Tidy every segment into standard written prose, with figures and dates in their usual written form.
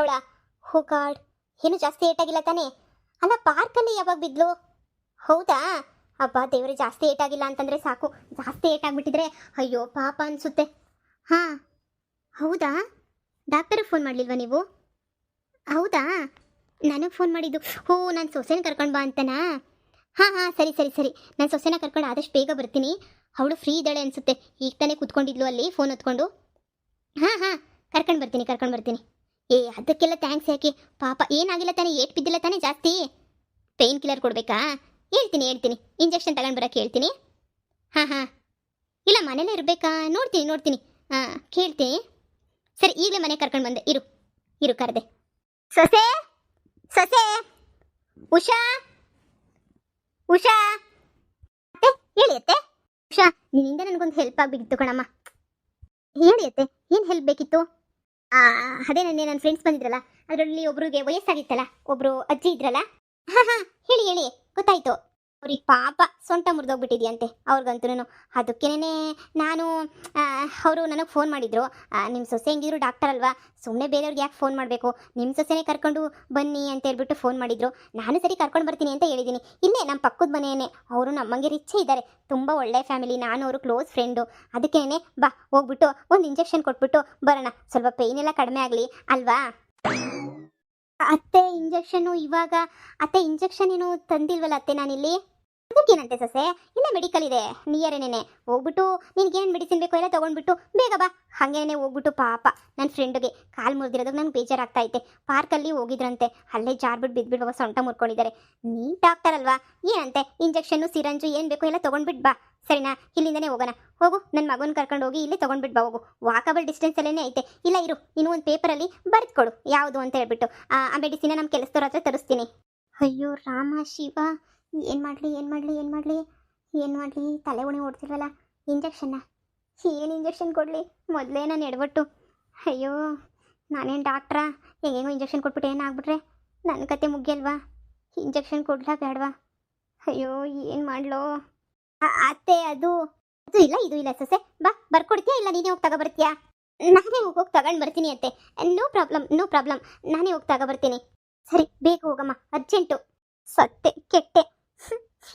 ಬಿಟ್ಟವಳ? ಹೋ ಗಾಡ್, ಏನು ಜಾಸ್ತಿ ಏಟಾಗಿಲ್ಲ ತಾನೇ? ಅಲ್ಲ, ಪಾರ್ಕಲ್ಲಿ ಯಾವಾಗ ಬಿದ್ಲು? ಹೌದಾ? ಅಬ್ಬಾ ದೇವ್ರೆ, ಜಾಸ್ತಿ ಏಟಾಗಿಲ್ಲ ಅಂತಂದರೆ ಸಾಕು. ಜಾಸ್ತಿ ಏಟಾಗ್ಬಿಟ್ಟಿದ್ರೆ ಅಯ್ಯೋ ಪಾಪ ಅನಿಸುತ್ತೆ. ಹಾಂ, ಹೌದಾ? ಡಾಕ್ಟರಿಗೆ ಫೋನ್ ಮಾಡಲಿಲ್ವಾ ನೀವು? ಹೌದಾ? ನನಗೆ ಫೋನ್ ಮಾಡಿದ್ದು, ಹೋ ನಾನು ಸೊಸೆನ ಕರ್ಕೊಂಡು ಬಾ ಅಂತನಾ? ಹಾಂ ಹಾಂ, ಸರಿ ಸರಿ ಸರಿ, ನಾನು ಸೊಸೆನ ಕರ್ಕೊಂಡು ಆದಷ್ಟು ಬೇಗ ಬರ್ತೀನಿ. ಅವಳು ಫ್ರೀ ಇದ್ದಾಳೆ ಅನಿಸುತ್ತೆ, ಈಗ ತಾನೇ ಕೂತ್ಕೊಂಡಿದ್ಲು ಅಲ್ಲಿ ಫೋನ್ ಹೊತ್ಕೊಂಡು. ಹಾಂ ಹಾಂ, ಕರ್ಕೊಂಡು ಬರ್ತೀನಿ. ಏ ಅದಕ್ಕೆಲ್ಲ ಥ್ಯಾಂಕ್ಸ್ ಯಾಕೆ? ಪಾಪ ಏನಾಗಿಲ್ಲ ತಾನೇ? ಏಟ್ ಬಿದ್ದಿಲ್ಲ ತಾನೇ ಜಾಸ್ತಿ? ಪೇಯ್ನ್ ಕಿಲ್ಲರ್ ಕೊಡಬೇಕಾ? ಹೇಳ್ತೀನಿ, ಇಂಜೆಕ್ಷನ್ ತಗೊಂಡು ಬರೋಕ್ಕೆ ಹೇಳ್ತೀನಿ. ಹಾಂ ಹಾಂ, ಇಲ್ಲ ಮನೇಲೇ ಇರಬೇಕಾ? ನೋಡ್ತೀನಿ ಹಾಂ, ಕೇಳ್ತೀನಿ. ಸರಿ, ಈಗಲೇ ಮನೆ ಕರ್ಕೊಂಡು ಬಂದೆ, ಇರು ಕರೆದೆ. ಸೊಸೆ ಸೊಸೆ, ಉಷಾ ಉಷಾ, ಅತ್ತೆ ಹೇಳಿ ಅತ್ತೆ. ಉಷಾ, ನಿನ್ನಿಂದ ನನಗೊಂದು ಹೆಲ್ಪ್ ಆಗಬೇಕಿತ್ತು ಕಣಮ್ಮ. ಹೇಳಿ ಅತ್ತೆ, ಏನು ಹೆಲ್ಪ್ ಬೇಕಿತ್ತು? ಅದೇ ನನ್ನ ಫ್ರೆಂಡ್ಸ್ ಬಂದಿದ್ರಲ್ಲ, ಅದರಲ್ಲಿ ಒಬ್ರಿಗೆ ವಯಸ್ಸಾಗಿತ್ತಲ್ಲ, ಒಬ್ರು ಅಜ್ಜಿ ಇದ್ರಲ್ಲ. ಹಾಂ ಹಾಂ, ಹೇಳಿ ಗೊತ್ತಾಯ್ತು. ಅವ್ರಿಗೆ ಪಾಪ ಸೊಂಟ ಮುರಿದೋಗ್ಬಿಟ್ಟಿದೆಯಂತೆ ಅವ್ರಿಗಂತೂ. ಅದಕ್ಕೇನೆ ನಾನು ಅವರು ನನಗೆ ಫೋನ್ ಮಾಡಿದರು. ನಿಮ್ಮ ಸೊಸೆ ಹೆಂಗಿದ್ರು ಡಾಕ್ಟರ್ ಅಲ್ವಾ, ಸುಮ್ಮನೆ ಬೇರೆಯವ್ರಿಗೆ ಯಾಕೆ ಫೋನ್ ಮಾಡಬೇಕು, ನಿಮ್ಮ ಸೊಸೆನೇ ಕರ್ಕೊಂಡು ಬನ್ನಿ ಅಂತ ಹೇಳ್ಬಿಟ್ಟು ಫೋನ್ ಮಾಡಿದರು. ನಾನು ಸರಿ ಕರ್ಕೊಂಡು ಬರ್ತೀನಿ ಅಂತ ಹೇಳಿದ್ದೀನಿ. ಇಲ್ಲೇ ನಮ್ಮ ಪಕ್ಕದ ಮನೆಯೇ, ಅವರು ನಮ್ಮಂಗೆ ರಿಚ್ಚೇ ಇದ್ದಾರೆ, ತುಂಬ ಒಳ್ಳೆ ಫ್ಯಾಮಿಲಿ, ನಾನು ಅವರು ಕ್ಲೋಸ್ ಫ್ರೆಂಡು. ಅದಕ್ಕೇನೆ ಬಾ ಹೋಗ್ಬಿಟ್ಟು ಒಂದು ಇಂಜೆಕ್ಷನ್ ಕೊಟ್ಬಿಟ್ಟು ಬರೋಣ, ಸ್ವಲ್ಪ ಪೇಯ್ನ್ ಎಲ್ಲ ಕಡಿಮೆ ಆಗಲಿ ಅಲ್ವಾ? ಅತ್ತೆ ಇಂಜೆಕ್ಷನ್ನು ಇವಾಗ, ಅತ್ತೆ ಇಂಜೆಕ್ಷನ್ ಏನು ತಂದಿಲ್ವಲ್ಲ ಅತ್ತೆ ನಾನಿಲ್ಲಿ. ಅದಕ್ಕೇನಂತೆ ಸೊಸೆ, ಇಲ್ಲೇ ಮೆಡಿಕಲ್ ಇದೆ ನಿಯರೇನೆ, ಹೋಗ್ಬಿಟ್ಟು ನಿನ್ಗೇನು ಮೆಡಿಸಿನ್ ಬೇಕೋ ಎಲ್ಲ ತೊಗೊಂಡ್ಬಿಟ್ಟು ಬೇಗ ಬಾ. ಹಾಗೇನೆ ಹೋಗ್ಬಿಟ್ಟು ಪಾಪ ನನ್ನ ಫ್ರೆಂಡ್ಗೆ ಕಾಲು ಮುರಿದಿರೋದಕ್ಕೆ ನಂಗೆ ಬೇಜಾರಾಗ್ತಾ ಐತೆ. ಪಾರ್ಕಲ್ಲಿ ಹೋಗಿದ್ರಂತೆ, ಅಲ್ಲೇ ಜಾರ್ಬಿಟ್ಟು ಬಿದ್ದುಬಿಟ್ಟು ಸೊಂಟ ಮುರ್ಕೊಂಡಿದ್ದಾರೆ. ನೀ ಡಾಕ್ಟರ್ ಅಲ್ವಾ, ಏನಂತೆ ಇಂಜೆಕ್ಷನ್ನು ಸಿರಂಜು ಏನು ಬೇಕೋ ಎಲ್ಲ ತೊಗೊಂಡ್ಬಿಟ್ಟು ಬಾ, ಸರಿನಾ? ಇಲ್ಲಿಂದನೇ ಹೋಗೋಣ. ಹೋಗು, ನನ್ನ ಮಗನ ಕರ್ಕೊಂಡು ಹೋಗಿ ಇಲ್ಲೇ ತೊಗೊಂಡ್ಬಿಟ್ಟು ಬಾ, ಹೋಗು. ವಾಕಬಲ್ ಡಿಸ್ಟೆನ್ಸಲ್ಲೇ ಐತೆ. ಇಲ್ಲ ಇರು, ನೀನು ಒಂದು ಪೇಪರಲ್ಲಿ ಬರೆದು ಕೊಡು ಯಾವುದು ಅಂತ ಹೇಳ್ಬಿಟ್ಟು ಆ ಮೆಡಿಸಿನ ನಮ್ಮ ಕೆಲಸದವ್ರ ಹತ್ರ ತರಿಸ್ತೀನಿ. ಅಯ್ಯೋ ರಾಮ ಶಿವ, ಏನು ಮಾಡಲಿ ತಲೆ ಉಣೆ ಓಡ್ತಿಲ್ವಲ್ಲ. ಇಂಜೆಕ್ಷನ್ನ ಏನು ಇಂಜೆಕ್ಷನ್ ಕೊಡಲಿ? ಮೊದಲೇ ನಾನು ಎಡವಟ್ಟು. ಅಯ್ಯೋ, ನಾನೇನು ಡಾಕ್ಟ್ರಾ? ಹೆಂಗೇನೋ ಇಂಜೆಕ್ಷನ್ ಕೊಟ್ಬಿಟ್ಟು ಏನಾಗ್ಬಿಟ್ರೆ ನನ್ನ ಕತೆ ಮುಗಿಯಲ್ವಾ? ಇಂಜೆಕ್ಷನ್ ಕೊಡ್ಲಾ ಬೇಡವಾ? ಅಯ್ಯೋ, ಏನು ಮಾಡಲೋ? ಅತ್ತೆ ಅದು ಇಲ್ಲ, ಇದು ಇಲ್ಲ ಸೊಸೆ. ಬಾ, ಬರ್ಕೊಡ್ತೀಯಾ ಇಲ್ಲ ನೀನೇ ಹೋಗಿ ತಗೊಬರ್ತೀಯಾ? ನಾನೇ ಹೋಗಿ ತಗೊಂಡು ಬರ್ತೀನಿ ಅತ್ತೆ. ನೋ ಪ್ರಾಬ್ಲಮ್, ನಾನೇ ಹೋಗಿ ತಗೊಬರ್ತೀನಿ. ಸರಿ, ಬೇಗ ಹೋಗಮ್ಮ, ಅರ್ಜೆಂಟು. ಸತ್ತೆ ಕೆಟ್ಟೆ,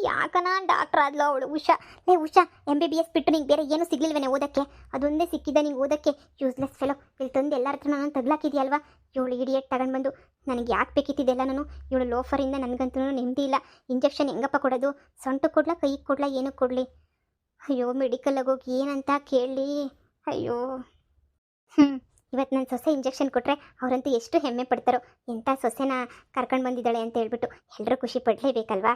ಯಾಕನ ಡಾಕ್ಟರ್ ಆದ್ಲು ಅವಳು. ಉಷಾ MBBS ಬಿಟ್ಟು ನಿಂಗೆ ಬೇರೆ ಏನು ಸಿಗ್ಲಿಲ್ವೇನೆ ಓದಕ್ಕೆ? ಅದೊಂದೇ ಸಿಕ್ಕಿದ್ದ ನಿಂಗೆ ಓದಕ್ಕೆ? ಯೂಸ್ಲೆಸ್ ಫೆಲೋ, ಇಲ್ಲಿ ತಂದು ಎಲ್ಲರ ಹತ್ರ ನಾನು ತಗ್ಲಾಕಿದೆಯಲ್ವಾ? ಇವಳು ಇಡಿಯೇಟ್ ತಗೊಂಡು ಬಂದು ನನಗೆ ಯಾಕೆ ಬೇಕಿತ್ತಿದೆಲ್ಲ? ನಾನು ಇವಳು ಲೋಫರಿಂದ ನನಗಂತೂ ನೆಮ್ಮದಿ ಇಲ್ಲ. ಇಂಜೆಕ್ಷನ್ ಹೆಂಗಪ್ಪ ಕೊಡೋದು? ಸೊಂಟಕ್ಕೆ ಕೊಡ್ಲಾ, ಕೈಗೆ ಕೊಡ್ಲಾ, ಏನಕ್ಕೆ ಕೊಡಲಿ? ಅಯ್ಯೋ, ಮೆಡಿಕಲ್ಗೆ ಹೋಗಿ ಏನಂತ ಕೇಳಲಿ? ಅಯ್ಯೋ, ಇವತ್ತು ನನ್ನ ಸೊಸೆ ಇಂಜೆಕ್ಷನ್ ಕೊಟ್ಟರೆ ಅವರಂತೂ ಎಷ್ಟು ಹೆಮ್ಮೆ ಪಡ್ತಾರೋ, ಎಂಥ ಸೊಸೆನ ಕರ್ಕೊಂಡು ಬಂದಿದ್ದಾಳೆ ಅಂತ ಹೇಳ್ಬಿಟ್ಟು ಎಲ್ಲರೂ ಖುಷಿ ಪಡಲೇಬೇಕಲ್ವಾ?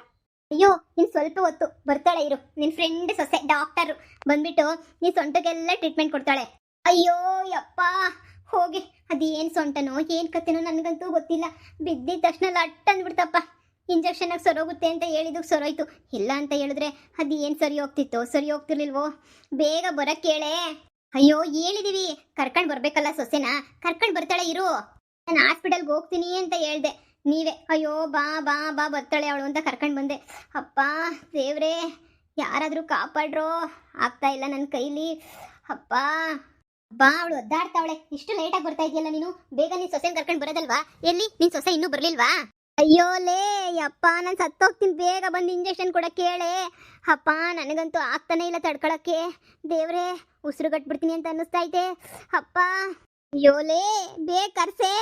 ಅಯ್ಯೋ, ನೀನು ಸ್ವಲ್ಪ ಹೊತ್ತು ಬರ್ತಾಳೆ ಇರು, ನಿನ್ನ ಫ್ರೆಂಡ್ ಸೊಸೆ ಡಾಕ್ಟರು ಬಂದ್ಬಿಟ್ಟು ನೀ ಸೊಂಟಕ್ಕೆಲ್ಲ ಟ್ರೀಟ್ಮೆಂಟ್ ಕೊಡ್ತಾಳೆ. ಅಯ್ಯೋ ಯಪ್ಪ, ಹೋಗಿ ಅದೇನು ಸೊಂಟನೋ ಏನು ಕತೆನೋ ನನಗಂತೂ ಗೊತ್ತಿಲ್ಲ. ಬಿದ್ದಿದ ತಕ್ಷಣ ಲಟ್ ಅಂದ್ಬಿಡ್ತಪ್ಪ. ಇಂಜೆಕ್ಷನಾಗ ಸರೋಗುತ್ತೆ ಅಂತ ಹೇಳಿದಕ್ಕೆ ಸರೋಯ್ತು, ಇಲ್ಲ ಅಂತ ಹೇಳಿದ್ರೆ ಅದು ಏನು ಸರಿ ಹೋಗ್ತಿರ್ಲಿಲ್ವೋ? ಬೇಗ ಬರೋಕ್ಕೆ ಹೇಳೇ. ಅಯ್ಯೋ, ಹೇಳಿದೀವಿ, ಕರ್ಕೊಂಡು ಬರ್ಬೇಕಲ್ಲ ಸೊಸೆನ, ಕರ್ಕೊಂಡು ಬರ್ತಾಳೆ ಇರು. ನಾನು ಹಾಸ್ಪಿಟಲ್ಗೆ ಹೋಗ್ತೀನಿ ಅಂತ ಹೇಳ್ದೆ, ನೀವೇ ಅಯ್ಯೋ ಬಾ ಬರ್ತಾಳೆ ಅವಳು ಅಂತ ಕರ್ಕೊಂಡು ಬಂದೆ. ಅಪ್ಪ ದೇವ್ರೇ, ಯಾರಾದರೂ ಕಾಪಾಡ್ರೋ, ಆಗ್ತಾ ಇಲ್ಲ ನನ್ನ ಕೈಲಿ. ಅಪ್ಪ ಅವಳು ಒದ್ದಾಡ್ತಾವಳೆ. ಇಷ್ಟು ಲೇಟಾಗಿ ಬರ್ತಾ ಇದೆಯಲ್ಲ ನೀನು, ಬೇಗ ನೀನು ಸೊಸೆನ ಕರ್ಕೊಂಡು ಬರೋದಲ್ವಾ? ಎಲ್ಲಿ ನಿನ್ನ ಸೊಸೆ ಇನ್ನೂ ಬರಲಿಲ್ವಾ? ಅಯ್ಯೋ ಲೇ ಅಪ್ಪ, ನಾನು ಸತ್ತೋಗ್ತೀನಿ, ಬೇಗ ಬಂದು ಇಂಜೆಕ್ಷನ್ ಕೊಡಕ್ಕೆ ಹೇಳೆ. ಅಪ್ಪ ನನಗಂತೂ ಆಗ್ತಾನೆ ಇಲ್ಲ ತಡ್ಕೊಳಕ್ಕೆ. ದೇವ್ರೇ, ಉಸಿರು ಕಟ್ಬಿಡ್ತೀನಿ ಅಂತ ಅನ್ನಿಸ್ತಾ ಐತೆ. ಅಪ್ಪ ಅಯ್ಯೋ ಲೇ, ಬೇಗ ಕರ್ಸೆ.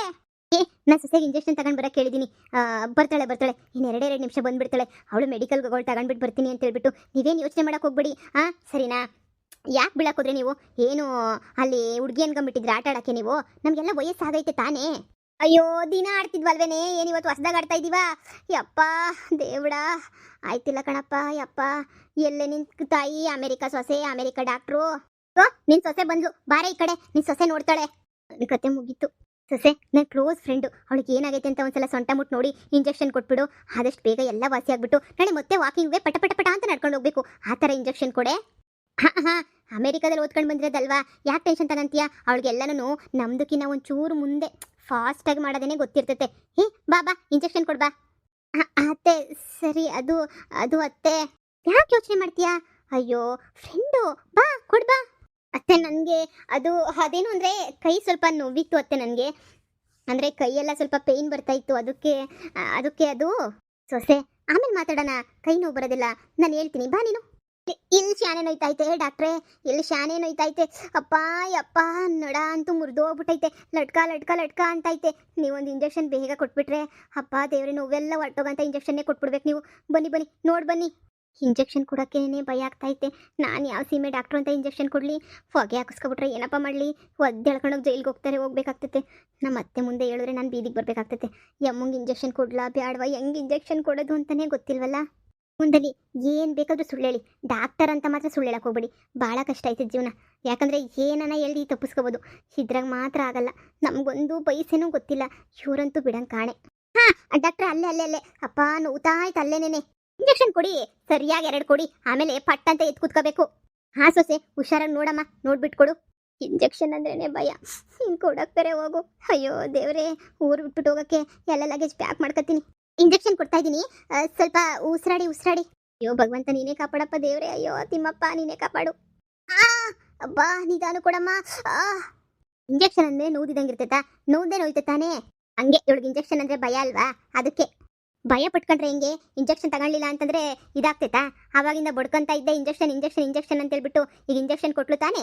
ನಾನು ಸೊಸೆಗೆ ಇಂಜೆಕ್ಷನ್ ತಗೊಂಡು ಬರೋಕ್ಕೆ ಹೇಳಿದ್ದೀನಿ. ಬರ್ತಾಳೆ ಇನ್ನು 2 ನಿಮಿಷ ಬಂದುಬಿಡ್ತಾಳೆ. ಅವಳು ಮೆಡಿಕಲ್ಗೆ ಹೋಗೋಳು, ತಗೊಂಡ್ಬಿಟ್ಟು ಬರ್ತೀನಿ ಅಂತ ಹೇಳ್ಬಿಟ್ಟು ನೀವೇನು ಯೋಚನೆ ಮಾಡೋಕೆ ಹೋಗ್ಬೇಡಿ. ಸರಿನಾ? ಯಾಕೆ ಬೀಳಾಕೋದ್ರೆ ನೀವು? ಏನು ಅಲ್ಲಿ ಹುಡುಗಿ ಅನ್ಕೊಂಬಿಟ್ಟಿದ್ರೆ ಆಟ ಆಡೋಕ್ಕೆ? ನೀವು ನಮಗೆಲ್ಲ ವಯಸ್ಸಾಗೈತೆ ತಾನೇ. ಅಯ್ಯೋ, ದಿನ ಆಡ್ತಿದ್ವಲ್ವೇನೆ, ಏನಿವತ್ತು ಹೊಸದಾಗ ಆಡ್ತಾ ಇದ್ದೀವಾ? ಯಪ್ಪ ದೇವ್ಡ, ಆಯ್ತಿಲ್ಲ ಕಣಪ್ಪ. ಯಪ್ಪ, ಎಲ್ಲೇ ನಿನ್ನ ತಾಯಿ? ಅಮೆರಿಕ ಸೊಸೆ, ಅಮೆರಿಕ ಡಾಕ್ಟ್ರು. ನಿನ್ನ ಸೊಸೆ ಬಂದ್ಲು, ಬಾರೆ ಈ ಕಡೆ, ನಿನ್ನ ಸೊಸೆ ನೋಡ್ತಾಳೆ. ನನ್ನ ಕತೆ ಮುಗೀತು. ಸೊಸೆ ನನ್ನ ಕ್ಲೋಸ್ ಫ್ರೆಂಡು, ಅವಳಿಗೆ ಏನಾಗೈತೆ ಅಂತ ಒಂದ್ಸಲ ಸೊಂಟ ಮುಟ್ಟು ನೋಡಿ ಇಂಜೆಕ್ಷನ್ ಕೊಟ್ಬಿಡು. ಆದಷ್ಟು ಬೇಗ ಎಲ್ಲ ವಾಸಿ ಆಗ್ಬಿಟ್ಟು ನಾಳೆ ಮತ್ತೆ ವಾಕಿಂಗ್ ವೇ ಪಟ ಅಂತ ನಡ್ಕೊಂಡು ಹೋಗ್ಬೇಕು. ಆ ಥರ ಇಂಜೆಕ್ಷನ್ ಕೊಡೆ. ಹಾಂ, ಅಮೆರಿಕಾದಲ್ಲಿ ಓದ್ಕೊಂಡು ಬಂದಿರೋದಲ್ವಾ, ಯಾಕೆ ಟೆನ್ಷನ್ ತಗಂತೀಯ? ಅವಳಿಗೆಲ್ಲನೂ ನಮ್ದಕ್ಕಿನ್ನ ಒಂಚೂರು ಮುಂದೆ ಫಾಸ್ಟಾಗಿ ಮಾಡೋದೇನೆ ಗೊತ್ತಿರ್ತೈತೆ. ಬಾ ಇಂಜೆಕ್ಷನ್ ಕೊಡ್ಬಾ. ಅತ್ತೆ ಸರಿ, ಅದು ಅತ್ತೆ ಯಾಕೆ ಯೋಚನೆ ಮಾಡ್ತೀಯಾ? ಅಯ್ಯೋ ಫ್ರೆಂಡು, ಬಾ ಕೊಡ್ಬಾ. ಅತ್ತೆ ನನಗೆ ಅದೇನು ಅಂದರೆ ಕೈ ಸ್ವಲ್ಪ ನೋವಿತ್ತು ಅತ್ತೆ ನನಗೆ. ಅಂದರೆ ಕೈಯೆಲ್ಲ ಸ್ವಲ್ಪ ಪೇಯ್ನ್ ಬರ್ತಾ ಇತ್ತು, ಅದಕ್ಕೆ ಅದು ಸೊಸೆ ಆಮೇಲೆ ಮಾತಾಡೋಣ. ಕೈ ನೋವು ಬರೋದಿಲ್ಲ, ನಾನು ಹೇಳ್ತೀನಿ, ಬಾ ನೀನು. ಇಲ್ಲಿ ಶಾನೆ ನೋಯ್ತೈತೆ ಡಾಕ್ಟ್ರೇ, ಇಲ್ಲಿ ಶಾನೆ ನೋಯ್ತೈತೆ. ಅಪ್ಪ ಯಪ್ಪ, ನಡ ಅಂತೂ ಮುರಿದೋಗ್ಬಿಟ್ಟೈತೆ, ಲಟ್ಕ ಲಟ್ಕ ಲಟ್ಕ ಅಂತೈತೆ. ನೀವೊಂದು ಇಂಜೆಕ್ಷನ್ ಬೇಗ ಕೊಟ್ಬಿಟ್ರೆ ಅಪ್ಪ ದೇವ್ರೆ, ನೋವೆಲ್ಲ ಹೊರ್ಟೋಗಂತ ಇಂಜೆಕ್ಷನ್ನೇ ಕೊಟ್ಬಿಡ್ಬೇಕು ನೀವು. ಬನ್ನಿ ಬನ್ನಿ, ನೋಡಿ ಬನ್ನಿ. ಇಂಜೆಕ್ಷನ್ ಕೊಡೋಕ್ಕೇನೆ ಭಯ ಆಗ್ತೈತೆ. ನಾನು ಯಾವ ಸೀಮೆ ಡಾಕ್ಟ್ರು ಅಂತ ಇಂಜೆಕ್ಷನ್ ಕೊಡಲಿ? ಹೊಗೆ ಹಾಕಿಸ್ಕೊಬಿಟ್ರೆ ಏನಪ್ಪ ಮಾಡಲಿ? ಒದ್ದೆಳ್ಕೊಂಡೋಗಿ ಜೈಲಿಗೆ ಹೋಗ್ಬೇಕಾಗ್ತೈತೆ. ನಮ್ಮ ಅತ್ತೆ ಮುಂದೆ ಹೇಳಿದ್ರೆ ನಾನು ಬೀದಿಗೆ ಬರಬೇಕಾಗ್ತೈತೆ. ಯಮ್ಮಂಗೆ ಇಂಜೆಕ್ಷನ್ ಕೊಡ್ಲಾ ಬ್ಯಾಡವಾ, ಹೆಂಗೆ ಇಂಜೆಕ್ಷನ್ ಕೊಡೋದು ಅಂತಲೇ ಗೊತ್ತಿಲ್ವಲ್ಲ. ಮುಂದಲ್ಲಿ ಏನು ಬೇಕಾದರೂ ಸುಳ್ಳು ಹೇಳಿ, ಡಾಕ್ಟರ್ ಅಂತ ಮಾತ್ರ ಸುಳ್ಳು ಹೇಳಕ್ಕೆ ಹೋಗ್ಬೇಡಿ. ಭಾಳ ಕಷ್ಟ ಐತೆ ಜೀವನ. ಯಾಕಂದರೆ ಏನನ್ನ ಹೇಳಿ ತಪ್ಪಿಸ್ಕೋಬೋದು, ಇದ್ರಾಗ ಮಾತ್ರ ಆಗಲ್ಲ. ನಮಗೊಂದು ಪೈಸೆನೂ ಗೊತ್ತಿಲ್ಲ, ಇವರಂತೂ ಬಿಡಂಗೆ ಕಾಣೆ. ಹಾಂ ಡಾಕ್ಟ್ರ್, ಅಲ್ಲೇ ಅಪ್ಪ ನೋವ್ತಾಯ್ತು, ಅಲ್ಲೇನೇನೆ. ಇಂಜೆಕ್ಷನ್ ಕೊಡಿ, ಸರಿಯಾಗಿ 2 ಕೊಡಿ, ಆಮೇಲೆ ಪಟ್ ಅಂತ ಎತ್ತು ಕೂತ್ಕೋಬೇಕು. ಹಾಂ ಸೊಸೆ, ಹುಷಾರಾಗಿ ನೋಡಮ್ಮ, ನೋಡ್ಬಿಟ್ಟು ಕೊಡು. ಇಂಜೆಕ್ಷನ್ ಅಂದ್ರೇ ಭಯ, ಇನ್ನು ಕೊಡೋಕ್ತಾರೆ ಹೋಗು. ಅಯ್ಯೋ ದೇವರೇ, ಊರು ಬಿಟ್ಬಿಟ್ಟು ಹೋಗೋಕ್ಕೆ ಎಲ್ಲ ಲಗೇಜ್ ಪ್ಯಾಕ್ ಮಾಡ್ಕೊತೀನಿ. ಇಂಜೆಕ್ಷನ್ ಕೊಡ್ತಾ ಇದ್ದೀನಿ, ಸ್ವಲ್ಪ ಉಸಿರಾಡಿ. ಅಯ್ಯೋ ಭಗವಂತ, ನೀನೇ ಕಾಪಾಡಪ್ಪ ದೇವರೇ. ಅಯ್ಯೋ ತಿಮ್ಮಪ್ಪ, ನೀನೇ ಕಾಪಾಡು. ಅಬ್ಬಾ ನಿಧಾನ ಕೊಡಮ್ಮ. ಇಂಜೆಕ್ಷನ್ ಅಂದರೆ ನೋವ್ದಿದಂಗೆ ಇರ್ತೈತಾ? ನೋವ್ದೇ ನೋಯ್ತ ತಾನೇ? ಹಂಗೆ ಇವಳಿಗೆ ಇಂಜೆಕ್ಷನ್ ಅಂದರೆ ಭಯ ಅಲ್ವಾ, ಅದಕ್ಕೆ. ಭಯ ಪಟ್ಕೊಂಡ್ರೆ ಹೆಂಗೆ? ಇಂಜೆಕ್ಷನ್ ತಗೊಳ್ಳಿಲ್ಲ ಅಂತಂದರೆ ಇದಾಗ್ತೈತಾ? ಆವಾಗಿಂದ ಬಡ್ಕೊಂತ ಇದ್ದೆ ಇಂಜೆಕ್ಷನ್ ಅಂತ ಹೇಳ್ಬಿಟ್ಟು ಈಗ ಇಂಜೆಕ್ಷನ್ ಕೊಟ್ಲು ತಾನೇ?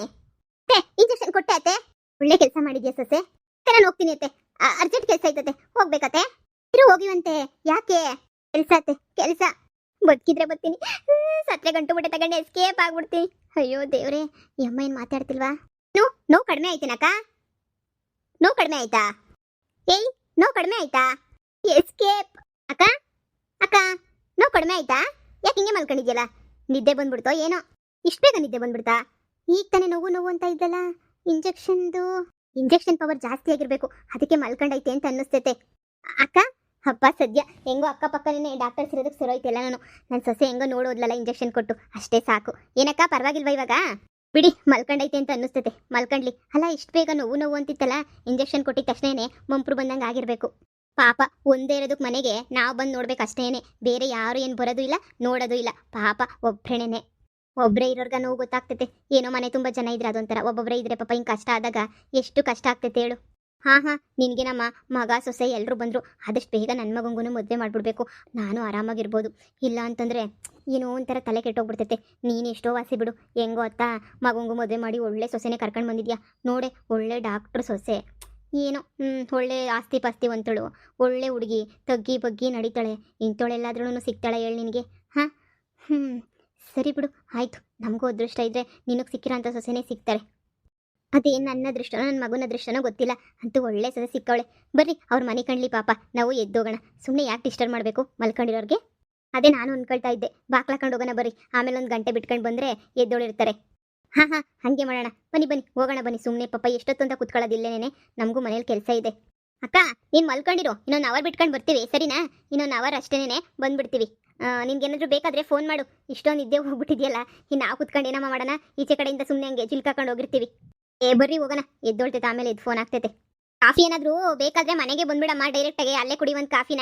ಇಂಜೆಕ್ಷನ್ ಕೊಟ್ಟೆ ಅತ್ತೆ, ಒಳ್ಳೆ ಕೆಲಸ ಮಾಡಿದ್ಯಾ ಸೊಸೆ. ನಾನು ಹೋಗ್ತೀನಿ ಅತ್ತೆ, ಅರ್ಜೆಂಟ್ ಕೆಲಸ ಐತತೆ, ಹೋಗ್ಬೇಕತ್ತೆ. ಹೋಗಿವಂತೆ. ಯಾಕೆ? ಕೆಲಸ ಬದುಕಿದ್ರೆ ಬರ್ತೀನಿ, ಸತ್ರೆ ಗಂಟು ಬಿಟ್ಟೆ ತಗೊಂಡು ಎಸ್ಕೇಪ್ ಆಗ್ಬಿಡ್ತೀನಿ. ಅಯ್ಯೋ ದೇವ್ರೆ, ಈ ಅಮ್ಮ ಏನು ಮಾತಾಡ್ತಿಲ್ವಾ? ನೋವು ಕಡಿಮೆ ಆಯ್ತೇನಕ್ಕ? ನೋವು ಕಡಿಮೆ ಆಯ್ತಾ? ಏಯ್, ನೋವು ಕಡಿಮೆ ಆಯ್ತಾ? ಎಸ್ಕೇಪ್. ಅಕ್ಕ ನೋವು ಕಡಿಮೆ ಆಯ್ತಾ? ಯಾಕೆ ಹಿಂಗೆ ಮಲ್ಕೊಂಡಿದ್ಯಲ್ಲ? ನಿದ್ದೆ ಬಂದ್ಬಿಡ್ತೋ ಏನೋ? ಇಷ್ಟು ಬೇಗ ನಿದ್ದೆ ಬಂದ್ಬಿಡ್ತಾ? ಈಗ ತಾನೇ ನೋವು ಅಂತ ಇದ್ದಲ್ಲ. ಇಂಜೆಕ್ಷನ್ ಪವರ್ ಜಾಸ್ತಿ ಆಗಿರ್ಬೇಕು, ಅದಕ್ಕೆ ಮಲ್ಕೊಂಡೈತೆ ಅಂತ ಅನ್ನಿಸ್ತೈತೆ. ಅಕ್ಕ ಹಬ್ಬ ಸದ್ಯ ಹೆಂಗೋ ಅಕ್ಕಪಕ್ಕನೇ ಡಾಕ್ಟರ್ಸ್ ಇರೋದಕ್ಕೆ ಸರೋಯ್ತಿಲ್ಲ. ನನ್ನ ಸೊಸೆ ಹೆಂಗೋ ನೋಡೋದ್ಲಲ್ಲ ಇಂಜೆಕ್ಷನ್ ಕೊಟ್ಟು, ಅಷ್ಟೇ ಸಾಕು. ಏನಕ್ಕ ಪರವಾಗಿಲ್ವಾ ಇವಾಗ? ಬಿಡಿ, ಮಲ್ಕೊಂಡೈತೆ ಅಂತ ಅನ್ನಿಸ್ತೈತೆ, ಮಲ್ಕೊಂಡ್ಲಿ. ಅಲ್ಲ, ಇಷ್ಟು ಬೇಗ ನೋವು ಅಂತಿತ್ತಲ್ಲ, ಇಂಜೆಕ್ಷನ್ ಕೊಟ್ಟಿದ ತಕ್ಷಣನೇ ಮಂಪ್ರು ಬಂದಂಗೆ ಆಗಿರ್ಬೇಕು. ಪಾಪ ಒಂದೇ ಇರೋದಕ್ಕೆ ಮನೆಗೆ ನಾವು ಬಂದು ನೋಡ್ಬೇಕು ಅಷ್ಟೇನೆ, ಬೇರೆ ಯಾರು ಏನು ಬರೋದು ಇಲ್ಲ ನೋಡೋದು ಇಲ್ಲ. ಪಾಪ ಒಬ್ಬರೇ ಇರೋರ್ಗ ನೋವು ಗೊತ್ತಾಗ್ತೈತೆ. ಏನೋ ಮನೆ ತುಂಬ ಜನ ಇದ್ರೆ ಅದೊಂಥರ, ಒಬ್ಬೊಬ್ಬರೇ ಇದ್ರೆ ಪಾಪ ಹಿಂಗೆ ಕಷ್ಟ ಆದಾಗ ಎಷ್ಟು ಕಷ್ಟ ಆಗ್ತೈತೆ ಹೇಳು. ಹಾಂ ನಿನಗೆ ನಮ್ಮ ಮಗ ಸೊಸೆ ಎಲ್ಲರೂ ಬಂದರು, ಆದಷ್ಟು ಬೇಗ ನನ್ನ ಮಗಂಗೂ ಮದುವೆ ಮಾಡಿಬಿಡ್ಬೇಕು, ನಾನು ಆರಾಮಾಗಿರ್ಬೋದು. ಇಲ್ಲ ಅಂತಂದರೆ ಏನೋ ಒಂಥರ ತಲೆ ಕೆಟ್ಟೋಗ್ಬಿಡ್ತೈತೆ. ನೀನು ಎಷ್ಟೋ ವಾಸಿ ಬಿಡು, ಹೆಂಗೋ ಅತ್ತ ಮಗಂಗೂ ಮದುವೆ ಮಾಡಿ ಒಳ್ಳೆ ಸೊಸೆನೇ ಕರ್ಕೊಂಡು ಬಂದಿದ್ಯಾ ನೋಡೆ. ಒಳ್ಳೆ ಡಾಕ್ಟ್ರು ಸೊಸೆ, ಏನೋ ಒಳ್ಳೆ ಆಸ್ತಿ ಪಾಸ್ತಿ ಒಂತಳು, ಒಳ್ಳೆ ಹುಡುಗಿ, ತಗ್ಗಿ ಬಗ್ಗಿ ನಡೀತಾಳೆ. ಇಂಥವಳೆಲ್ಲಾದ್ರೂ ಸಿಗ್ತಾಳೆ ಹೇಳಿ ನಿನಗೆ? ಹಾಂ ಸರಿ ಬಿಡು, ಆಯಿತು. ನಮಗೂ ಅದೃಷ್ಟ ಇದ್ದರೆ ನಿನಗೆ ಸಿಕ್ಕಿರೋಂಥ ಸೊಸೆನೇ ಸಿಗ್ತಾರೆ. ಅದೇನು ನನ್ನ ಅದೃಷ್ಟನೋ ನನ್ನ ಮಗನ ಅದೃಷ್ಟನೋ ಗೊತ್ತಿಲ್ಲ, ಅಂತೂ ಒಳ್ಳೆ ಸೊಸೆ ಸಿಕ್ಕವಳೆ. ಬರ್ರಿ ಅವ್ರ ಮನೆ ಕಣ್ಲಿ ಪಾಪ, ನಾವು ಎದ್ದೋಗೋಣ. ಸುಮ್ಮನೆ ಯಾಕೆ ಡಿಸ್ಟರ್ಬ್ ಮಾಡಬೇಕು ಮಲ್ಕೊಂಡಿರೋರಿಗೆ? ಅದೇ ನಾನು ಅಂದ್ಕೊಳ್ತಾ ಇದ್ದೆ, ಬಾಕ್ಲಾಕೊಂಡು ಹೋಗೋಣ ಬರ್ರಿ, ಆಮೇಲೆ 1 ಗಂಟೆ ಬಿಟ್ಕೊಂಡು ಬಂದರೆ ಎದ್ದೋಳಿರ್ತಾರೆ. ಹಾಂ ಹಾಗೆ ಮಾಡೋಣ. ಬನ್ನಿ ಹೋಗೋಣ ಬನ್ನಿ. ಸುಮ್ಮನೆ ಪಾಪ ಎಷ್ಟೊತ್ತು ಅಂತ ಕುತ್ಕೊಳ್ಳೋದಿಲ್ಲೇನೆ, ನಮಗೂ ಮನೇಲಿ ಕೆಲಸ ಇದೆ. ಅಕ್ಕ ನೀನು ಮಲ್ಕೊಂಡಿರೋ, ಇನ್ನೊಂದು ಅವರ್ ಬಿಟ್ಕೊಂಡು ಬರ್ತೀವಿ, ಸರಿನಾ? ಇನ್ನೊಂದು ಅವರ್ ಅಷ್ಟೇನೆ ಬಂದುಬಿಡ್ತೀವಿ. ನಿನ್ಗೇನಾದರೂ ಬೇಕಾದರೆ ಫೋನ್ ಮಾಡು. ಇಷ್ಟೊಂದು ನಿದ್ದೆ ಹೋಗ್ಬಿಟ್ಟಿದೆಯಲ್ಲ, ಇನ್ನು ನಾವು ಕುತ್ಕೊಂಡು ಏನಮ್ಮ ಮಾಡೋಣ? ಈಚೆ ಕಡೆಯಿಂದ ಸುಮ್ಮನೆ ಹಂಗೆ ಚಿಲ್ಕಾಕೊಂಡು ಹೋಗಿರ್ತೀವಿ. ಬರ್ರಿ ಹೋಗೋಣ, ಎದ್ದೊಳ್ತೈತೆ, ಆಮೇಲೆ ಇದು ಫೋನ್ ಆಗ್ತೈತೆ. ಕಾಫಿ ಏನಾದರೂ ಬೇಕಾದರೆ ಮನೆಗೆ ಬಂದ್ಬಿಡಮ್ಮ, ಡೈರೆಕ್ಟಾಗಿ ಅಲ್ಲೇ ಕುಡಿ ಒಂದು ಕಾಫಿನ.